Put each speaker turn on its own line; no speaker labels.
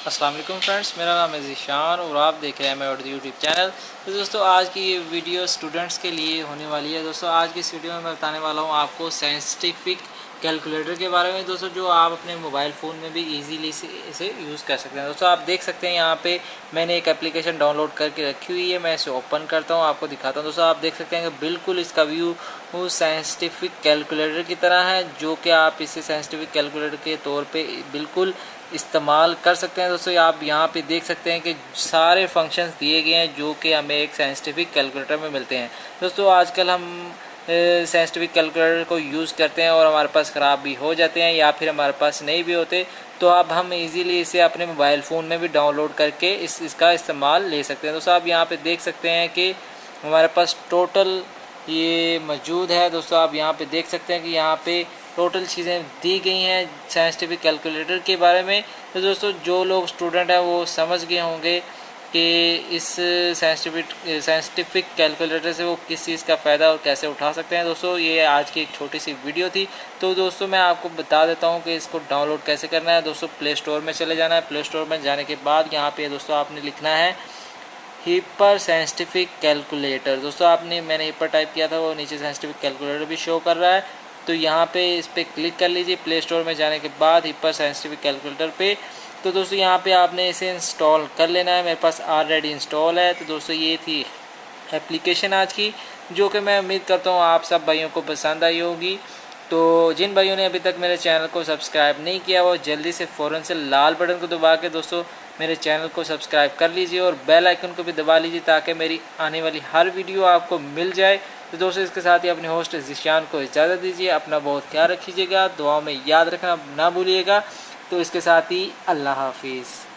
अस्सलाम वालेकुम फ्रेंड्स, मेरा नाम है ज़ीशान और आप देख रहे हैं मेरा यूट्यूब चैनल। तो दोस्तों आज की ये वीडियो स्टूडेंट्स के लिए होने वाली है। दोस्तों आज की इस वीडियो में मैं बताने वाला हूँ आपको साइंटिफिक कैलकुलेटर के बारे में दोस्तों, जो आप अपने मोबाइल फ़ोन में भी इजीली इसे यूज़ कर सकते हैं। दोस्तों आप देख सकते हैं यहाँ पे मैंने एक एप्लीकेशन डाउनलोड करके रखी हुई है। मैं इसे ओपन करता हूँ, आपको दिखाता हूँ। दोस्तों आप देख सकते हैं कि बिल्कुल इसका व्यू साइंटिफिक कैलकुलेटर की तरह है, जो कि आप इसे साइंटिफिक कैलकुलेटर के तौर पे बिल्कुल इस्तेमाल कर सकते हैं। दोस्तों आप यहाँ पे देख सकते हैं कि सारे फंक्शंस दिए गए हैं जो कि हमें एक साइंटिफिक कैलकुलेटर में मिलते हैं। दोस्तों आजकल हम साइंटिफिक कैलकुलेटर को यूज़ करते हैं और हमारे पास ख़राब भी हो जाते हैं या फिर हमारे पास नहीं भी होते, तो अब हम इजीली इसे अपने मोबाइल फ़ोन में भी डाउनलोड करके इसका इस्तेमाल ले सकते हैं। दोस्तों आप यहाँ पे देख सकते हैं कि हमारे पास टोटल ये मौजूद है। दोस्तों आप यहाँ पे देख सकते हैं कि यहाँ पे टोटल चीज़ें दी गई हैं साइंटिफिक कैलकुलेटर के बारे में। तो दोस्तों जो लोग स्टूडेंट हैं वो समझ गए होंगे कि इस साइंटिफिक कैलकुलेटर से वो किस चीज़ का फ़ायदा और कैसे उठा सकते हैं। दोस्तों ये आज की एक छोटी सी वीडियो थी। तो दोस्तों मैं आपको बता देता हूँ कि इसको डाउनलोड कैसे करना है। दोस्तों प्ले स्टोर में चले जाना है। प्ले स्टोर में जाने के बाद यहाँ पे दोस्तों आपने लिखना है हिपर साइंटिफिक कैलकुलेटर। दोस्तों मैंने हिपर टाइप किया था, वो नीचे साइंटिफिक कैलकुलेटर भी शो कर रहा है। तो यहाँ पे इस पर क्लिक कर लीजिए प्ले स्टोर में जाने के बाद हिपर साइंटिफिक कैलकुलेटर पे। तो दोस्तों यहाँ पे आपने इसे इंस्टॉल कर लेना है। मेरे पास ऑलरेडी इंस्टॉल है। तो दोस्तों ये थी एप्लीकेशन आज की, जो कि मैं उम्मीद करता हूँ आप सब भाइयों को पसंद आई होगी। तो जिन भाइयों ने अभी तक मेरे चैनल को सब्सक्राइब नहीं किया वो जल्दी से फ़ौरन से लाल बटन को दबा के दोस्तों मेरे चैनल को सब्सक्राइब कर लीजिए और बेल आइकन को भी दबा लीजिए ताकि मेरी आने वाली हर वीडियो आपको मिल जाए। तो दोस्तों इसके साथ ही अपने होस्ट ज़ीशान को इजाज़त दीजिए। अपना बहुत ख्याल रखिएगा, दुआओं में याद रखना ना भूलिएगा। तो इसके साथ ही अल्लाह हाफिज़।